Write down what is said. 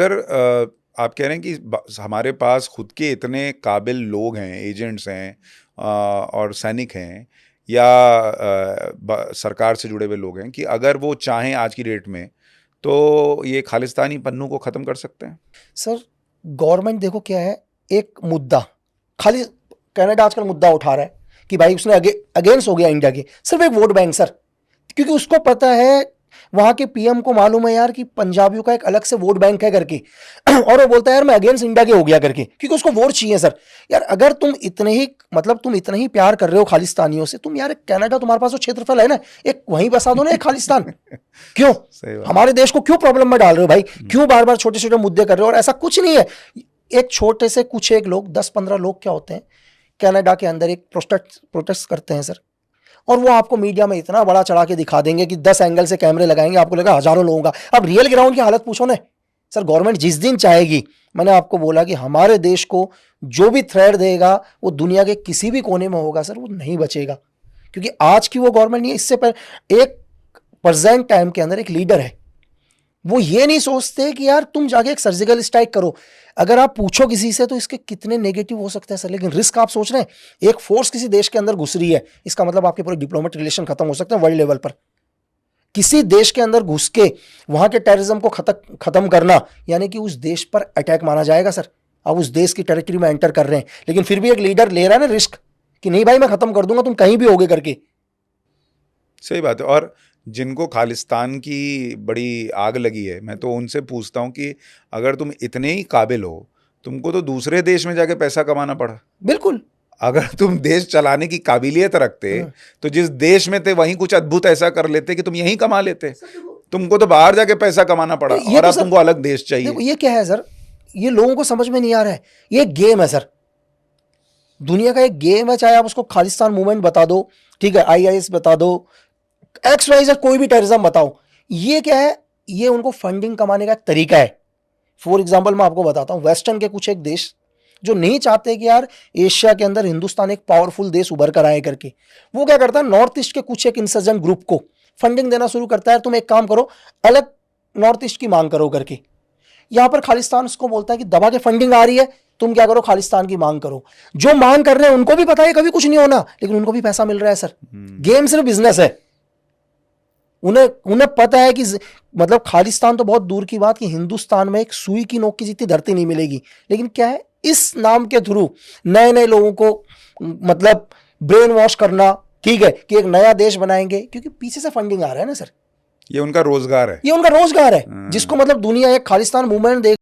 अगर आप कह रहे हैं कि हमारे पास खुद के इतने काबिल लोग हैं, एजेंट्स हैं और सैनिक हैं या सरकार से जुड़े हुए लोग हैं कि अगर वो चाहें आज की डेट में तो ये खालिस्तानी पन्नू को ख़त्म कर सकते हैं। सर गवर्नमेंट देखो क्या है, एक मुद्दा खाली कनाडा आजकल मुद्दा उठा रहा है कि भाई उसने अगेंस्ट हो गया इंडिया के, सिर्फ एक वोट बैंक सर, क्योंकि उसको पता है, वहां के पीएम को मालूम है यार कि पंजाबियों का एक अलग से वोट बैंक है करके और वो बोलता है यार मैं अगेंस्ट इंडिया के हो गया करके, क्योंकि उसको वोट चाहिए सर। यार अगर तुम इतने ही तुम इतने ही प्यार कर रहे हो खालिस्तानियों से, तुम यार कनाडा तुम्हारे पास वो क्षेत्रफल है ना, एक वहीं बसा दो ना एक खालिस्तान। क्यों हमारे देश को क्यों प्रॉब्लम में डाल रहे हो भाई? क्यों बार बार छोटे छोटे मुद्दे कर रहे हो? और ऐसा कुछ नहीं है, एक छोटे से कुछ एक लोग 10-15 लोग क्या होते हैं कनाडा के अंदर एक प्रोटेस्ट करते हैं सर, और वो आपको मीडिया में इतना बड़ा चढ़ा के दिखा देंगे कि 10 एंगल से कैमरे लगाएंगे, आपको लगा हजारों लोगों का। अब रियल ग्राउंड की हालत पूछो ना सर, गवर्नमेंट जिस दिन चाहेगी, मैंने आपको बोला कि हमारे देश को जो भी थ्रेट देगा वो दुनिया के किसी भी कोने में होगा सर, वो नहीं बचेगा, क्योंकि आज की वो गवर्नमेंट नहीं है। इससे पहले एक प्रेजेंट टाइम के अंदर एक लीडर है, वो ये नहीं सोचते कि यार तुम जाके एक सर्जिकल स्ट्राइक करो। अगर आप पूछो किसी से तो इसके कितने नेगेटिव हो सकते हैं सर, लेकिन रिस्क आप सोच रहे हैं, एक फोर्स किसी देश के अंदर घुस रही है, इसका मतलब आपके पूरे डिप्लोमेटिक रिलेशन खत्म हो सकते हैं वर्ल्ड लेवल पर। किसी देश के अंदर घुस के वहां के टेररिज्म को खत्म करना यानी कि उस देश पर अटैक माना जाएगा सर। आप उस देश की टेरिटरी में एंटर कर रहे हैं, लेकिन फिर भी एक लीडर ले रहा है ना रिस्क कि नहीं भाई मैं खत्म कर दूंगा, तुम कहीं भी होगे करके। सही बात है। और जिनको खालिस्तान की बड़ी आग लगी है, मैं तो उनसे पूछता हूं कि अगर तुम इतने ही काबिल हो, तुमको तो दूसरे देश में जाके पैसा कमाना पड़ा। बिल्कुल, अगर तुम देश चलाने की काबिलियत रखते तो जिस देश में थे वहीं कुछ अद्भुत ऐसा कर लेते कि तुम यहीं कमा लेते। तुमको तो बाहर जाके पैसा कमाना पड़ा और अब तुमको अलग देश चाहिए। ये क्या है सर, ये लोगों को समझ में नहीं आ रहा है। ये गेम है सर, दुनिया का एक गेम है, चाहे आप उसको खालिस्तान मूवमेंट बता दो, ठीक है, आईएस बता दो, XYZ कोई भी टेररिज्म बताओ, ये क्या है, ये उनको फंडिंग कमाने का एक तरीका है। फॉर एग्जांपल मैं आपको बताता हूं, वेस्टर्न के कुछ एक देश जो नहीं चाहते कि यार एशिया के अंदर हिंदुस्तान एक पावरफुल देश उभर कर आए करके, वो क्या करता है, नॉर्थ ईस्ट के कुछ एक इंसर्जेंट ग्रुप को फंडिंग देना शुरू करता है। तुम एक काम करो, अलग नॉर्थ ईस्ट की मांग करो करके। यहां पर खालिस्तान उसको बोलता है कि दबा के फंडिंग आ रही है, तुम क्या करो, खालिस्तान की मांग करो। जो मांग कर रहे हैं उनको भी पता है कभी कुछ नहीं होना, लेकिन उनको भी पैसा मिल रहा है सर। गेम सिर्फ बिजनेस है। उन्हें पता है कि मतलब खालिस्तान तो बहुत दूर की बात कि हिंदुस्तान में एक सुई की नोक की जितनी धरती नहीं मिलेगी, लेकिन क्या है, इस नाम के थ्रू नए नए लोगों को मतलब ब्रेन वॉश करना, ठीक है, कि एक नया देश बनाएंगे, क्योंकि पीछे से फंडिंग आ रहा है ना सर। ये उनका रोजगार है, ये उनका रोजगार है, जिसको मतलब दुनिया एक खालिस्तान मूवमेंट देख